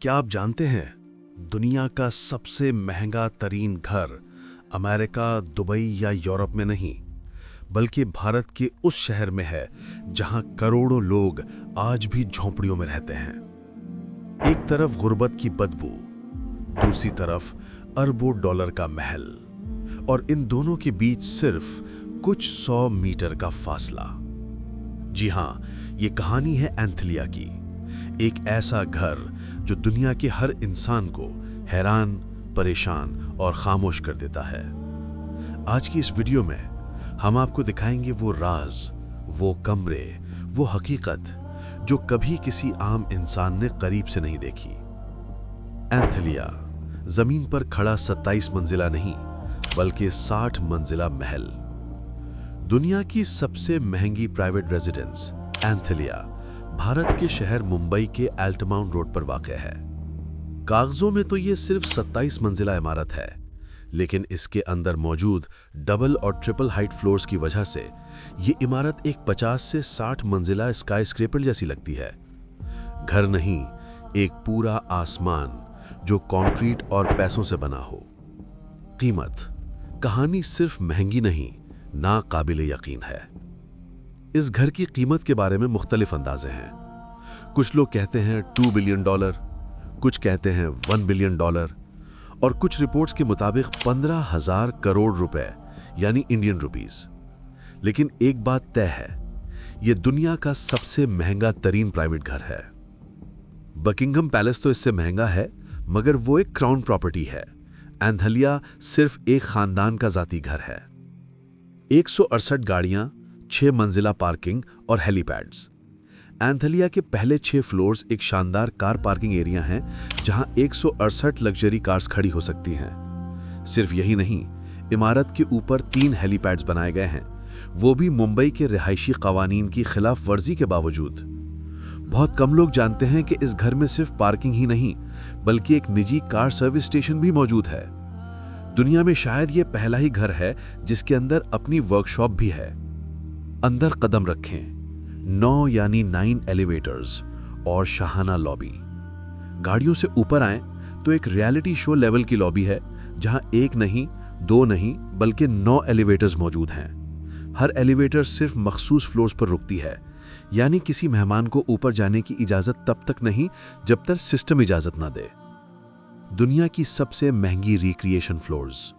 क्या आप जानते हैं दुनिया का सबसे महंगा तरीन घर अमेरिका, दुबई या यूरोप में नहीं, बल्कि भारत के उस शहर में है जहां करोड़ों लोग आज भी झोंपड़ियों में रहते हैं। एक तरफ गुर्बत की बदबू, दूसरी तरफ अरबों डॉलर का महल, और इन दोनों के बीच सिर्फ कुछ 100 मीटर का फासला। जी हां, ये कहानी है एंथलिया की, एक ऐसा घर जो दुनिया के हर इंसान को हैरान, परेशान और खामोश कर देता है। आज की इस वीडियो में हम आपको दिखाएंगे वो राज, वो कमरे, वो हकीकत जो कभी किसी आम इंसान ने करीब से नहीं देखी। एंथलिया, जमीन पर खड़ा 27 मंजिला नहीं, बल्कि 60 मंजिला महल। दुनिया की सबसे महंगी प्राइवेट रेजिडेंस एंथलिया भारत के शहर मुंबई के अल्टमाउंट रोड पर वाक़ है। कागजों में तो ये सिर्फ 27 मंजिला इमारत है, लेकिन इसके अंदर मौजूद डबल और ट्रिपल हाइट फ्लोर्स की वजह से ये इमारत एक 50 से 60 मंजिला स्काईस्क्रेपर जैसी लगती है। घर नहीं, एक पूरा आसमान जो कंक्रीट और पैसों से बना हो। कीमत, कहानी सिर्फ महंगी नहीं, ना काबिले यकीन है। इस घर की कीमत के बारे में मुख्तलिफ अंदाजे हैं। कुछ लोग कहते हैं $2 बिलियन, कुछ कहते हैं $1 बिलियन, और कुछ रिपोर्ट्स के मुताबिक 15,000 करोड़ रुपए यानी इंडियन रुपीस। लेकिन एक बात तय है, यह दुनिया का सबसे महंगा तरीन प्राइवेट घर है। बकिंघम पैलेस तो इससे महंगा है, मगर वो एक क्राउन प्रॉपर्टी है। एंथलिया सिर्फ एक खानदान का जाती घर है। 168 गाड़ियां, 6 मंजिला पार्किंग और हेलीपैड्स। एंथलिया के पहले 6 फ्लोर्स एक शानदार कार पार्किंग एरिया हैं, जहां 168 लग्जरी कार्स खड़ी हो सकती हैं। सिर्फ यही नहीं, इमारत के ऊपर 3 हेलीपैड्स बनाए गए हैं, वो भी मुंबई के रिहायशी कवानीन की खिलाफ वर्जी के बावजूद। बहुत कम लोग जानते हैं कि इस घर में सिर्फ पार्किंग ही नहीं, बल्कि एक निजी कार सर्विस स्टेशन भी मौजूद है। दुनिया में शायद ये पहला ही घर है जिसके अंदर अपनी वर्कशॉप भी है। अंदर कदम रखें, 9 यानी 9 एलिवेटर्स और शाहाना लॉबी। गाड़ियों से ऊपर आएं तो एक रियलिटी शो लेवल की लॉबी है, जहां 1 नहीं, 2 नहीं, बल्कि 9 एलिवेटर्स मौजूद हैं। हर एलिवेटर सिर्फ मखसूस फ्लोर्स पर रुकती है, यानी किसी मेहमान को ऊपर जाने की इजाजत तब तक नहीं जब तक सिस्टम इजाजत ना दे। दुनिया की सबसे महंगी रिक्रिएशन फ्लोर्स।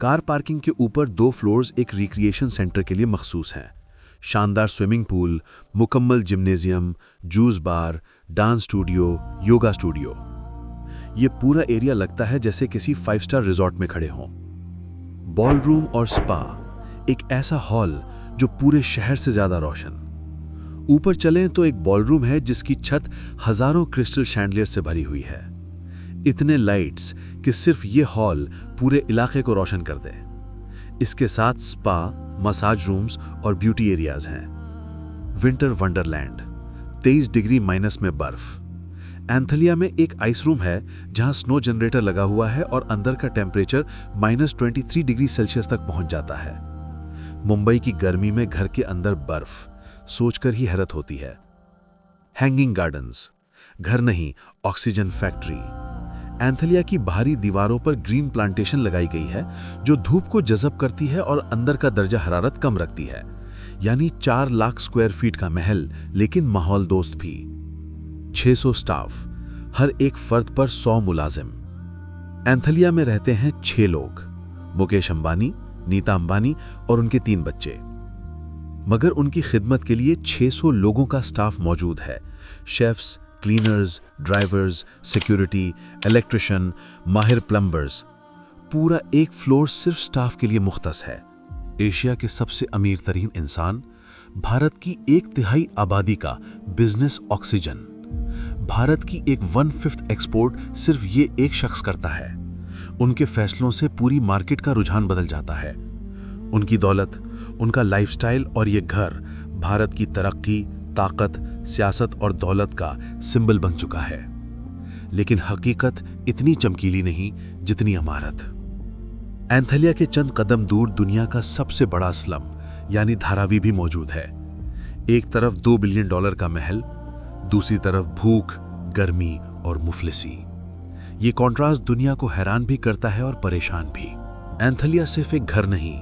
कार पार्किंग के ऊपर 2 फ्लोर्स एक रिक्रिएशन सेंटर के लिए मखसूस हैं। शानदार स्विमिंग पूल, मुकम्मल जिम्नेजियम, जूस बार, डांस स्टूडियो, योगा स्टूडियो। ये पूरा एरिया लगता है जैसे किसी 5 स्टार रिजॉर्ट में खड़े हों। बॉल रूम और स्पा, एक ऐसा हॉल जो पूरे शहर से ज्यादा रोशन। ऊपर चलें तो एक बॉल रूम है जिसकी छत हजारों क्रिस्टल शैंडलियर से भरी हुई है। इतने लाइट्स कि सिर्फ ये हॉल पूरे इलाके को रोशन कर दे। इसके साथ स्पा, मसाज रूम्स और ब्यूटी एरियाज हैं। विंटर वंडरलैंड, 23 डिग्री माइनस में बर्फ। एंथलिया में एक आइस रूम है जहां स्नो जनरेटर लगा हुआ है और अंदर का टेम्परेचर -23 डिग्री सेल्सियस तक पहुंच जाता है। मुंबई की गर्मी में घर के अंदर बर्फ, सोचकर ही हैरत होती है। हैंगिंग गार्डन्स, घर नहीं, ऑक्सीजन फैक्ट्री। एंथलिया की बाहरी दीवारों पर ग्रीन प्लांटेशन लगाई गई है जो धूप को जज़ब करती है और अंदर का दर्जा हरारत कम रखती है। यानी 4 लाख स्क्वायर फीट का महल, लेकिन माहौल दोस्त भी। 600 स्टाफ, हर एक फर्द पर 100 मुलाजिम। एंथलिया में रहते हैं 6 लोग, मुकेश अंबानी, नीता अंबानी और उनके 3 बच्चे। मगर उनकी खिदमत के लिए 600 लोगों का स्टाफ मौजूद है। Chefs, cleaners, drivers, security, electrician, माहिर प्लम्बर्स। पूरा एक फ्लोर सिर्फ स्टाफ के लिए मुख्तस है। एशिया के सबसे अमीर तरीन इंसान, भारत की 1/3 आबादी का बिजनेस ऑक्सीजन। भारत की एक 1/5 एक्सपोर्ट सिर्फ ये एक शख्स करता है। उनके फैसलों से पूरी मार्केट का रुझान बदल जाता है। उनकी दौलत, उनका लाइफस्टाइल और ये घर भारत की तरक्की, ताकत, सियासत और दौलत का सिंबल बन चुका है। लेकिन हकीकत इतनी चमकीली नहीं जितनी इमारत। एंथलिया के चंद कदम दूर दुनिया का सबसे बड़ा स्लम यानी धारावी भी मौजूद है। एक तरफ $2 बिलियन का महल, दूसरी तरफ भूख, गर्मी और मुफलिसी। ये कॉन्ट्रास्ट दुनिया को हैरान भी करता है और परेशान भी। एंथलिया सिर्फ एक घर नहीं,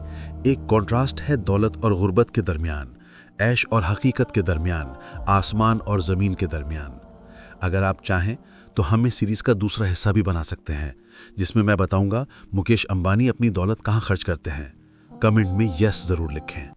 एक कॉन्ट्रास्ट है दौलत और गुर्बत के दरमियान, ऐश और हकीकत के दरमियान, आसमान और ज़मीन के दरमियान। अगर आप चाहें तो हम इस सीरीज़ का दूसरा हिस्सा भी बना सकते हैं, जिसमें मैं बताऊंगा मुकेश अंबानी अपनी दौलत कहाँ खर्च करते हैं। कमेंट में यस ज़रूर लिखें।